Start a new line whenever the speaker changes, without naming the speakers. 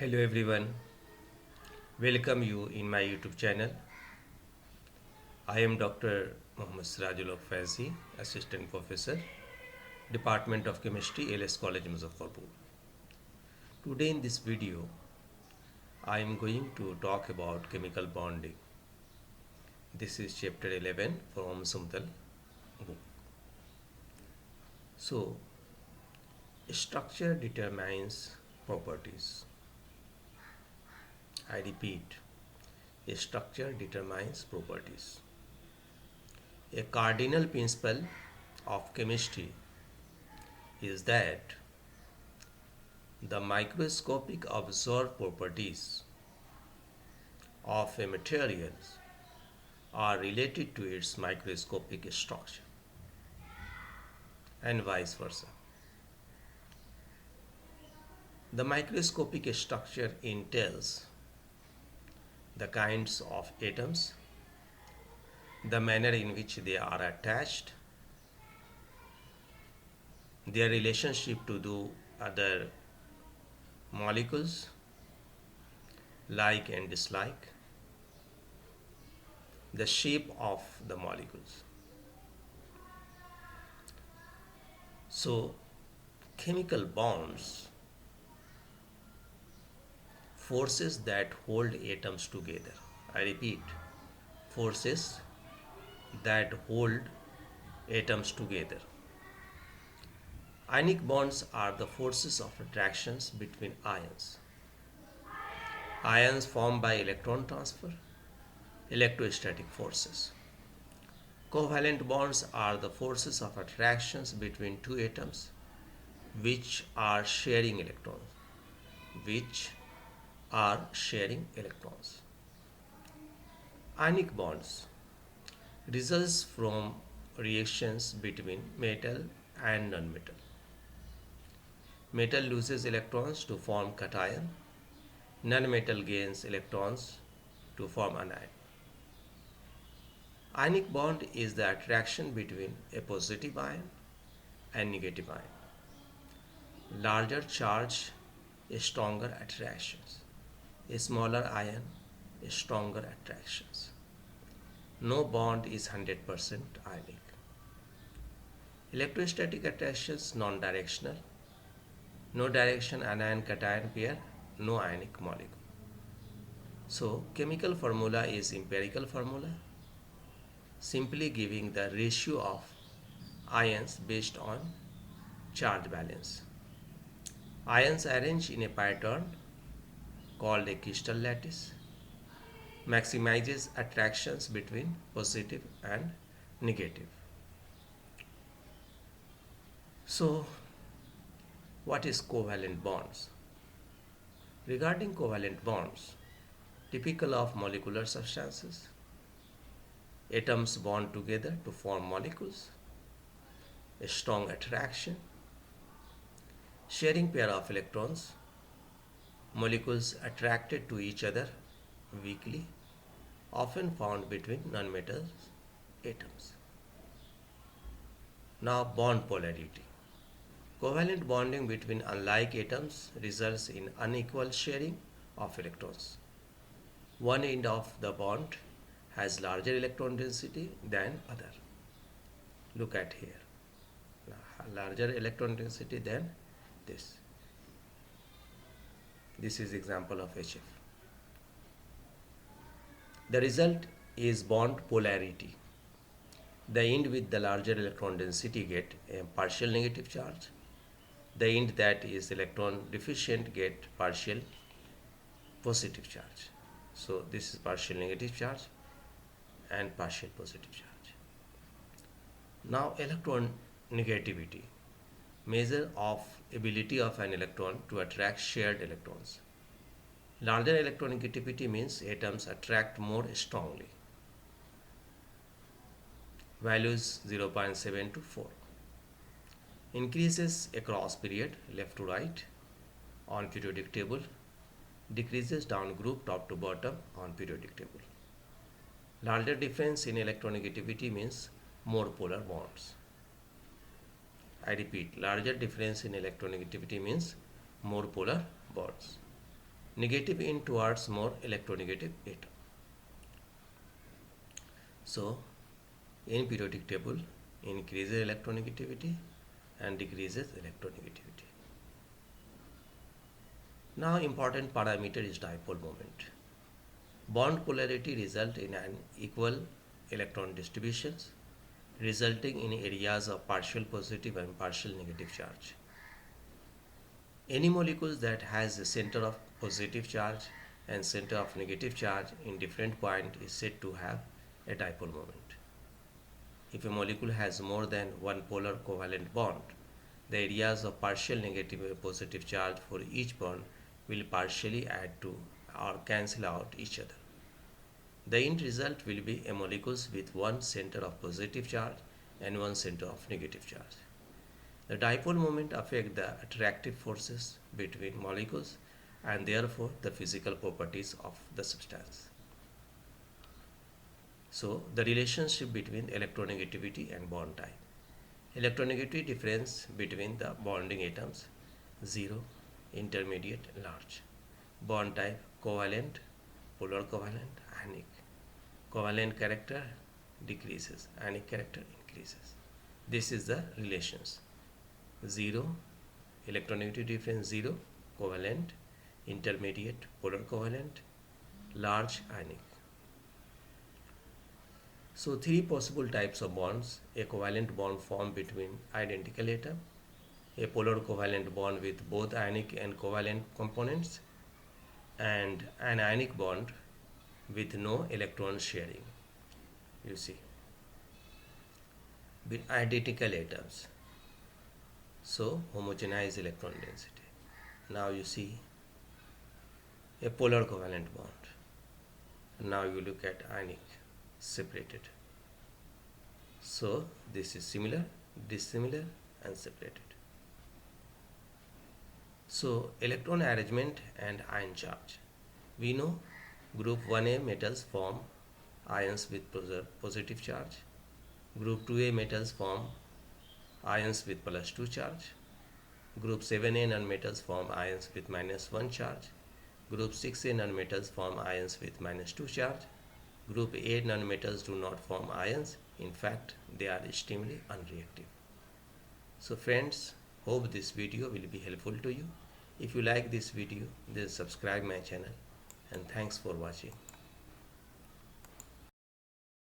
Hello everyone, welcome you in my YouTube channel. I am Dr. Mohammad Sirajul Faizi, Assistant Professor, Department of Chemistry, LS College, Muzaffarpur. Today in this video, I am going to talk about chemical bonding. This is chapter 11 from Sumtal book. So, structure determines properties. I repeat, structure determines properties. A cardinal principle of chemistry is that the microscopic observed properties of a material are related to its microscopic structure and vice versa. The microscopic structure entails the kinds of atoms, the manner in which they are attached, their relationship to the other molecules, like and dislike, the shape of the molecules. So, chemical bonds, forces that hold atoms together. I repeat, forces that hold atoms together. Ionic bonds are the forces of attractions between ions. Ions formed by electron transfer, electrostatic forces. Covalent bonds are the forces of attractions between two atoms which are sharing electrons. Which are sharing electrons. Ionic bonds results from reactions between metal and nonmetal. Metal loses electrons to form cation. Nonmetal gains electrons to form anion. Ionic bond is the attraction between a positive ion and negative ion. Larger charge, stronger attractions. A smaller ion, stronger attractions. No bond is 100% ionic. Electrostatic attractions non-directional. No direction anion cation pair, no ionic molecule. So chemical formula is empirical formula, simply giving the ratio of ions based on charge balance. Ions arranged in a pattern called a crystal lattice maximizes attractions between positive and negative. So, what is covalent bonds? Regarding covalent bonds, typical of molecular substances, atoms bond together to form molecules, a strong attraction, sharing pair of electrons, molecules attracted to each other weakly, often found between nonmetal atoms. Now, bond polarity. Covalent bonding between unlike atoms results in unequal sharing of electrons. One end of the bond has larger electron density than other. Look at here. Larger electron density than this. This is example of HF. The result is bond polarity. The end with the larger electron density get a partial negative charge. The end that is electron deficient get partial positive charge. So this is partial negative charge and partial positive charge. Now electron negativity, measure of ability of an electron to attract shared electrons. Larger electronegativity means atoms attract more strongly. Values 0.7 to 4. Increases across period left to right on periodic table. Decreases down group top to bottom on periodic table. Larger difference in electronegativity means more polar bonds. I repeat, larger difference in electronegativity means more polar bonds. Negative in towards more electronegative atom. So, in periodic table, increases electronegativity and decreases electronegativity. Now, important parameter is dipole moment. Bond polarity result in an equal electron distributions, resulting in areas of partial positive and partial negative charge. Any molecules that has a center of positive charge and center of negative charge in different point is said to have a dipole moment. If a molecule has more than one polar covalent bond, the areas of partial negative and positive charge for each bond will partially add to or cancel out each other. The end result will be a molecules with one center of positive charge and one center of negative charge. The dipole moment affect the attractive forces between molecules and therefore the physical properties of the substance. So, the relationship between electronegativity and bond type. Electronegativity difference between the bonding atoms 0, intermediate, large. Bond type covalent, polar covalent, ionic. Covalent character decreases, ionic character increases. This is the relations. 0, electronegativity difference 0, covalent, intermediate, polar covalent, large, ionic. So, three possible types of bonds: a covalent bond formed between identical atoms, a polar covalent bond with both ionic and covalent components, and an ionic bond with no electron sharing. You see, with identical atoms. So, homogenized electron density. Now you see a polar covalent bond. Now you look at ionic separated. So, this is similar, dissimilar, and separated. So, electron arrangement and ion charge. We know group 1A metals form ions with positive charge. Group 2A metals form ions with plus 2 charge. Group 7A nonmetals form ions with minus 1 charge. Group 6A nonmetals form ions with minus 2 charge. Group A nonmetals do not form ions. In fact, they are extremely unreactive. So friends, hope this video will be helpful to you. If you like this video, then subscribe my channel, and thanks for watching.